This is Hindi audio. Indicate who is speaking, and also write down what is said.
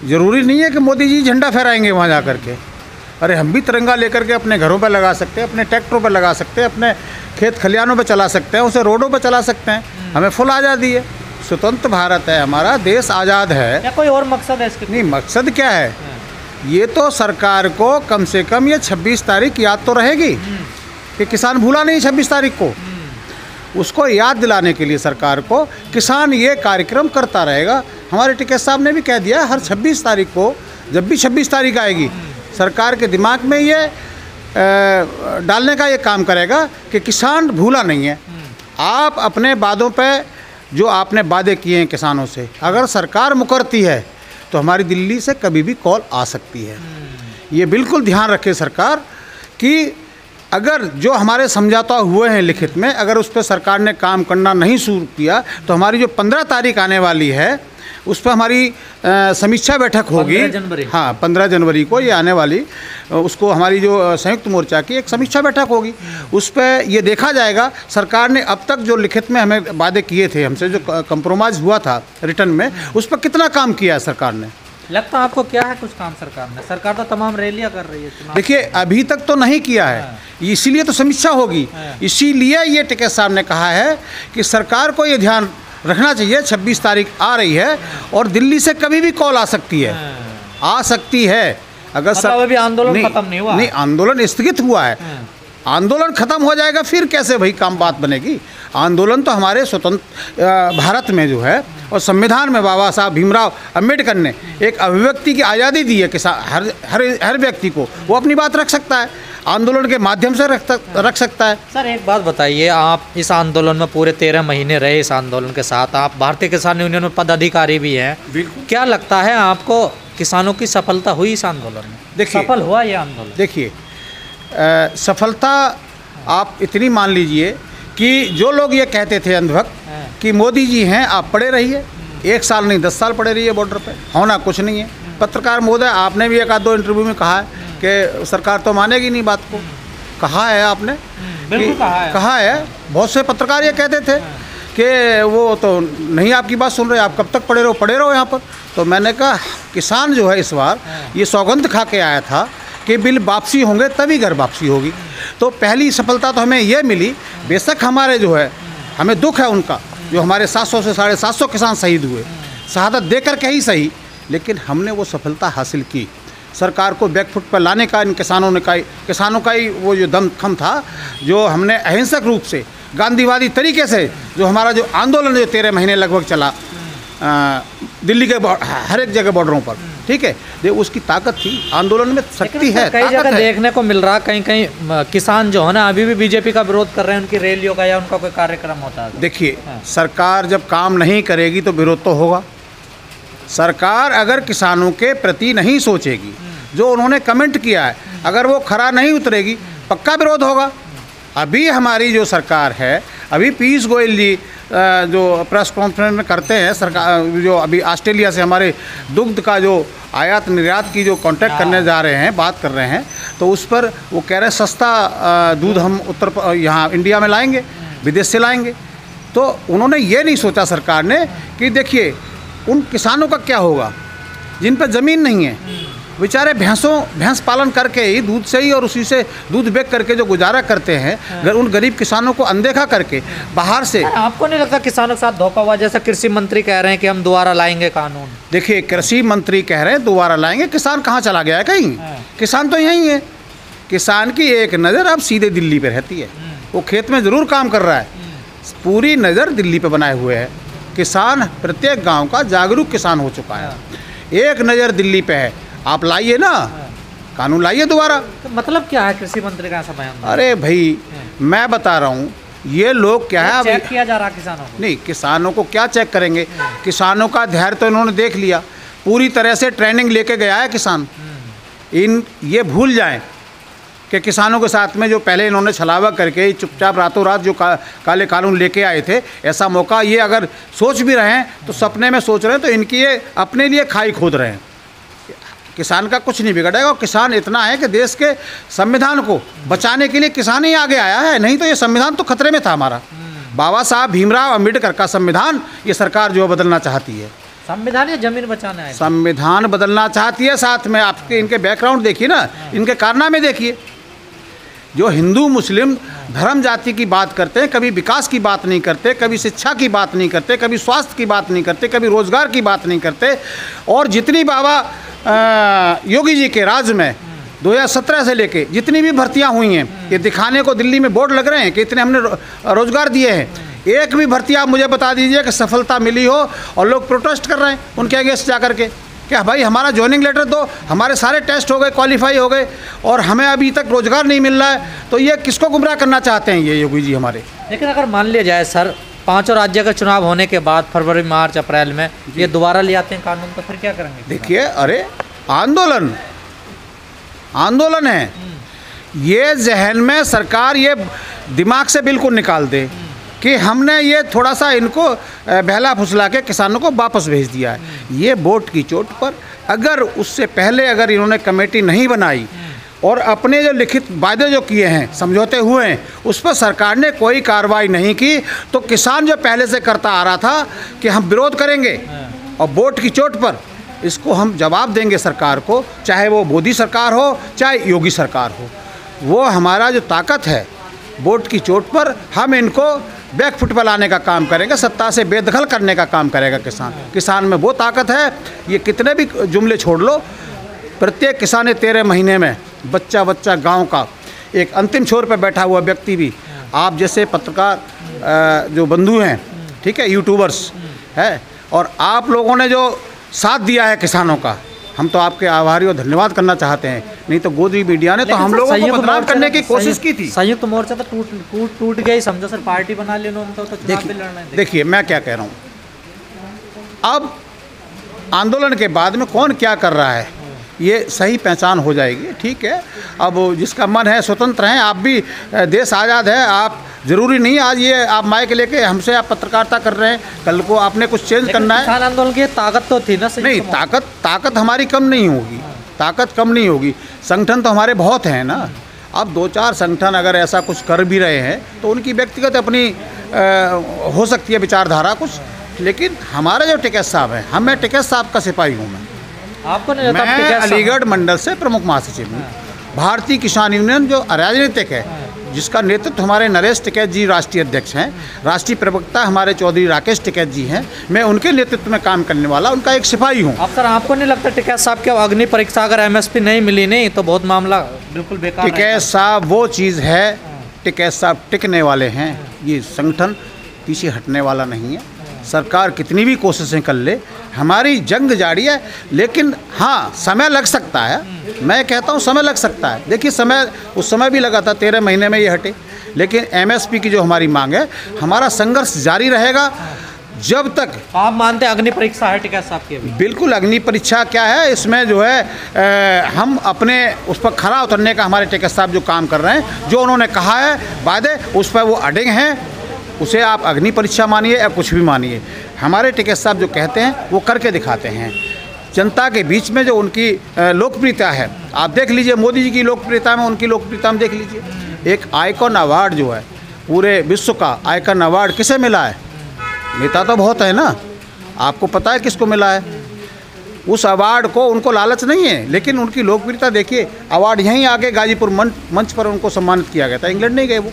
Speaker 1: ज़रूरी नहीं है कि मोदी जी झंडा फहराएंगे वहाँ जा कर के। अरे हम भी तिरंगा लेकर के अपने घरों पर लगा सकते हैं, अपने ट्रैक्टरों पर लगा सकते हैं, अपने खेत खलिहानों पर चला सकते हैं, उसे रोडों पर चला सकते हैं। हमें फुल आज़ादी है, स्वतंत्र भारत है, हमारा देश आज़ाद है।
Speaker 2: या कोई और मकसद है इसके?
Speaker 1: नहीं, मकसद क्या है, ये तो सरकार को कम से कम ये 26 तारीख याद तो रहेगी कि किसान भूला नहीं 26 तारीख को। उसको याद दिलाने के लिए सरकार को किसान ये कार्यक्रम करता रहेगा। हमारे टिकैत साहब ने भी कह दिया, हर 26 तारीख को, जब भी 26 तारीख आएगी, सरकार के दिमाग में ये डालने का ये काम करेगा कि किसान भूला नहीं है। आप अपने वादों पे, जो आपने वादे किए हैं किसानों से, अगर सरकार मुकरती है तो हमारी दिल्ली से कभी भी कॉल आ सकती है। ये बिल्कुल ध्यान रखे सरकार कि अगर जो हमारे समझौता हुए हैं लिखित में, अगर उस पर सरकार ने काम करना नहीं शुरू किया तो हमारी जो 15 तारीख आने वाली है उस पर हमारी समीक्षा बैठक होगी।
Speaker 2: 15 जनवरी।
Speaker 1: हाँ, 15 जनवरी को ये आने वाली, उसको हमारी जो संयुक्त मोर्चा की एक समीक्षा बैठक होगी। उस पर ये देखा जाएगा सरकार ने अब तक जो लिखित में हमें वादे किए थे, हमसे जो कंप्रोमाइज़ हुआ था रिटर्न में, उस पर कितना काम किया है सरकार ने।
Speaker 2: लगता है आपको क्या है कुछ काम सरकार ने? सरकार तो तमाम रैलियां कर रही है।
Speaker 1: देखिए, अभी तक तो नहीं किया है, इसीलिए तो समीक्षा होगी। इसीलिए ये टिकैत साहब ने कहा है कि सरकार को ये ध्यान रखना चाहिए, 26 तारीख आ रही है और दिल्ली से कभी भी कॉल आ सकती है, आ सकती है। अगर
Speaker 2: मतलब अभी आंदोलन खत्म नहीं हुआ?
Speaker 1: नहीं, आंदोलन स्थगित हुआ है। आंदोलन खत्म हो जाएगा फिर कैसे भाई काम बात बनेगी। आंदोलन तो हमारे स्वतंत्र भारत में जो है और संविधान में बाबा साहब भीमराव अंबेडकर ने एक अभिव्यक्ति की आज़ादी दी है कि हर व्यक्ति को वो अपनी बात रख सकता है, आंदोलन के माध्यम से रख सकता है।
Speaker 2: सर एक बात बताइए, आप इस आंदोलन में पूरे 13 महीने रहे, इस आंदोलन के साथ आप भारतीय किसान यूनियन में पदाधिकारी भी हैं, क्या लगता है आपको किसानों की सफलता हुई इस आंदोलन में?
Speaker 1: देखिए,
Speaker 2: सफल हुआ ये आंदोलन?
Speaker 1: देखिए, सफलता आप इतनी मान लीजिए कि जो लोग ये कहते थे अंधभक्त कि मोदी जी हैं, आप पड़े रहिए, 1 साल नहीं 10 साल पड़े रहिए बॉर्डर पे, होना कुछ नहीं है। पत्रकार महोदय, आपने भी 1-2 इंटरव्यू में कहा है कि सरकार तो मानेगी नहीं बात को, कहा है आपने,
Speaker 2: बिल्कुल
Speaker 1: कहा है। बहुत से पत्रकार ये कहते थे कि वो तो नहीं आपकी बात सुन रहे, आप कब तक पड़े रहो यहाँ पर। तो मैंने कहा किसान जो है इस बार ये सौगंध खा के आया था कि बिल वापसी होंगे तभी घर वापसी होगी। तो पहली सफलता तो हमें ये मिली। बेशक हमारे जो है, हमें दुख है उनका, जो हमारे 700 से 750 किसान शहीद हुए, शहादत देकर के ही सही, लेकिन हमने वो सफलता हासिल की। सरकार को बैकफुट पर लाने का इन किसानों का ही वो जो दमखम था, जो हमने अहिंसक रूप से गांधीवादी तरीके से जो हमारा जो आंदोलन जो 13 महीने लगभग चला दिल्ली के हर एक जगह बॉर्डरों पर, ठीक है, ये उसकी ताकत थी, आंदोलन में शक्ति है।
Speaker 2: कई जगह देखने को मिल रहा, कहीं किसान जो है ना अभी भी बीजेपी का विरोध कर रहे हैं, उनकी रैलियों का या उनका कोई कार्यक्रम होता है।
Speaker 1: देखिए, सरकार जब काम नहीं करेगी तो विरोध तो होगा। सरकार अगर किसानों के प्रति नहीं सोचेगी, जो उन्होंने कमेंट किया है, अगर वो खरा नहीं उतरेगी, पक्का विरोध होगा। अभी हमारी जो सरकार है, अभी पीयूष गोयल जी जो प्रेस कॉन्फ्रेंस में करते हैं, सरकार जो अभी ऑस्ट्रेलिया से हमारे दुग्ध का जो आयात निर्यात की जो कॉन्टैक्ट करने जा रहे हैं, बात कर रहे हैं, तो उस पर वो कह रहे हैं सस्ता दूध हम यहाँ इंडिया में लाएंगे, विदेश से लाएंगे। तो उन्होंने ये नहीं सोचा सरकार ने कि देखिए उन किसानों का क्या होगा जिन पर ज़मीन नहीं है, बेचारे भैंस पालन करके ही, दूध से ही और उसी से दूध बेच करके जो गुजारा करते हैं, उन गरीब किसानों को अनदेखा करके बाहर से।
Speaker 2: आपको नहीं लगता किसानों के साथ धोखा हुआ? जैसा कृषि मंत्री कह रहे हैं कि हम दोबारा लाएंगे कानून।
Speaker 1: देखिए, कृषि मंत्री कह रहे हैं दोबारा लाएंगे, किसान कहाँ चला गया है कहीं? किसान तो यहीं है। किसान की एक नज़र अब सीधे दिल्ली पे रहती है, वो खेत में ज़रूर काम कर रहा है, पूरी नज़र दिल्ली पे बनाए हुए है। किसान प्रत्येक गाँव का जागरूक किसान हो चुका है, एक नज़र दिल्ली पे है। आप लाइए ना, कानून लाइए दोबारा।
Speaker 2: तो मतलब क्या है कृषि मंत्री का ऐसा बयान?
Speaker 1: अरे भाई, मैं बता रहा हूँ, ये लोग क्या है,
Speaker 2: चेक किया जा रहा किसानों को? नहीं,
Speaker 1: किसानों को क्या चेक करेंगे? किसानों का धैर्य तो इन्होंने देख लिया, पूरी तरह से ट्रेनिंग लेके गया है किसान। ये भूल जाएं कि किसानों के साथ में जो पहले इन्होंने छलावा करके चुपचाप रातों रात जो काले कानून लेके आए थे, ऐसा मौका ये अगर सोच भी रहे हैं तो सपने में सोच रहे हैं, तो इनकी ये अपने लिए खाई खोद रहे हैं। किसान का कुछ नहीं बिगड़ेगा, और किसान इतना है कि देश के संविधान को बचाने के लिए किसान ही आगे आया है, नहीं तो ये संविधान तो खतरे में था हमारा। बाबा साहब भीमराव अंबेडकर का संविधान ये सरकार जो बदलना चाहती है।
Speaker 2: संविधान या जमीन बचाना है?
Speaker 1: संविधान बदलना चाहती है, साथ में आपके इनके बैकग्राउंड देखिए ना, इनके कारनामे देखिए। जो हिंदू मुस्लिम धर्म जाति की बात करते हैं, कभी विकास की बात नहीं करते, कभी शिक्षा की बात नहीं करते, कभी स्वास्थ्य की बात नहीं करते, कभी रोजगार की बात नहीं करते। और जितनी बाबा योगी जी के राज में 2017 से लेके जितनी भी भर्तियां हुई हैं, ये दिखाने को दिल्ली में बोर्ड लग रहे हैं कि इतने हमने रोजगार दिए हैं। एक भी भर्ती आप मुझे बता दीजिए कि सफलता मिली हो और लोग प्रोटेस्ट कर रहे हैं उनके अगेंस्ट जा करके, क्या भाई हमारा ज्वाइनिंग लेटर दो, हमारे सारे टेस्ट हो गए, क्वालिफाई हो गए और हमें अभी तक रोजगार नहीं मिल रहा है। तो ये किसको गुमराह करना चाहते हैं ये योगी जी हमारे?
Speaker 2: लेकिन अगर मान लिया जाए सर, 5 राज्य का चुनाव होने के बाद फरवरी, मार्च, अप्रैल में ये दोबारा ले आते हैं कानून, तो फिर क्या करेंगे?
Speaker 1: देखिए, अरे आंदोलन है, ये जहन में सरकार ये दिमाग से बिल्कुल निकाल दे कि हमने ये थोड़ा सा इनको बहला फुसला के किसानों को वापस भेज दिया है। ये वोट की चोट पर, अगर उससे पहले अगर इन्होंने कमेटी नहीं बनाई और अपने जो लिखित वादे जो किए हैं, समझौते हुए हैं, उस पर सरकार ने कोई कार्रवाई नहीं की, तो किसान जो पहले से करता आ रहा था कि हम विरोध करेंगे और वोट की चोट पर इसको हम जवाब देंगे सरकार को, चाहे वो मोदी सरकार हो चाहे योगी सरकार हो। वो हमारा जो ताकत है, वोट की चोट पर हम इनको बैकफुट पर लाने का काम करेंगे, सत्ता से बेदखल करने का काम करेगा किसान में वो ताकत है। ये कितने भी जुमले छोड़ लो, प्रत्येक किसान 13 महीने में बच्चा गांव का एक अंतिम छोर पर बैठा हुआ व्यक्ति भी, आप जैसे पत्रकार जो बंधु हैं, ठीक है, यूट्यूबर्स है, और आप लोगों ने जो साथ दिया है किसानों का, हम तो आपके आभारी और धन्यवाद करना चाहते हैं। नहीं तो गोदी मीडिया ने तो हम लोगों को बदनाम करने की कोशिश की थी।
Speaker 2: संयुक्त मोर्चा तो टूट गया ही समझो सर, पार्टी बना ली उन्होंने, तो चुनाव भी लड़ना है।
Speaker 1: देखिए मैं क्या कह रहा हूँ, अब आंदोलन के बाद में कौन क्या कर रहा है ये सही पहचान हो जाएगी, ठीक है। अब जिसका मन है स्वतंत्र हैं, आप भी, देश आज़ाद है, आप ज़रूरी नहीं आज ये आप माइक लेके हमसे आप पत्रकारिता कर रहे हैं, कल को आपने कुछ चेंज करना है।
Speaker 2: किसान आंदोलन की ताकत तो थी ना?
Speaker 1: नहीं, ताकत हमारी कम नहीं होगी, ताकत कम नहीं होगी, संगठन तो हमारे बहुत हैं ना। अब 2-4 संगठन अगर ऐसा कुछ कर भी रहे हैं तो उनकी व्यक्तिगत अपनी हो सकती है विचारधारा कुछ, लेकिन हमारे जो टिकैत साहब हैं, मैं टिकैत साहब का सिपाही हूँ। मैं अलीगढ़ मंडल से प्रमुख महासचिव हूँ। भारतीय किसान यूनियन जो राजनीतिक है, जिसका नेतृत्व हमारे नरेश टिकैत जी राष्ट्रीय अध्यक्ष हैं, राष्ट्रीय प्रवक्ता हमारे चौधरी राकेश टिकैत जी हैं, मैं उनके नेतृत्व में काम करने वाला उनका एक सिपाही हूँ।
Speaker 2: अब सर आपको नहीं लगता टिकैत साहब के अग्नि परीक्षा अगर MSP नहीं मिली नहीं तो बहुत मामला बिल्कुल बेकार?
Speaker 1: टिकैत साहब वो चीज़ है, टिकैत साहब टिकने वाले हैं, ये संगठन पीछे हटने वाला नहीं है। सरकार कितनी भी कोशिशें कर ले, हमारी जंग जारी है, लेकिन हाँ समय लग सकता है। मैं कहता हूँ समय लग सकता है। देखिए समय उस समय भी लगा था, 13 महीने में ये हटे, लेकिन MSP की जो हमारी मांग है, हमारा संघर्ष जारी रहेगा जब तक।
Speaker 2: आप मानते हैं अग्नि परीक्षा है टिकैत साहब की?
Speaker 1: बिल्कुल अग्नि परीक्षा क्या है, इसमें जो है हम अपने उस पर खरा उतरने का हमारे टिकैत साहब जो काम कर रहे हैं, जो उन्होंने कहा है वादे, उस पर वो अडिग हैं। उसे आप अग्नि परीक्षा मानिए या कुछ भी मानिए, हमारे टिकैत साहब जो कहते हैं वो करके दिखाते हैं। जनता के बीच में जो उनकी लोकप्रियता है, आप देख लीजिए मोदी जी की लोकप्रियता में, उनकी लोकप्रियता में देख लीजिए। एक आइकॉन अवार्ड जो है पूरे विश्व का आइकॉन अवार्ड किसे मिला है? नेता तो बहुत है ना, आपको पता है किसको मिला है? उस अवार्ड को उनको लालच नहीं है, लेकिन उनकी लोकप्रियता देखिए। अवार्ड यहीं आके गाजीपुर मंच पर उनको सम्मानित किया गया था, इंग्लैंड नहीं गए वो।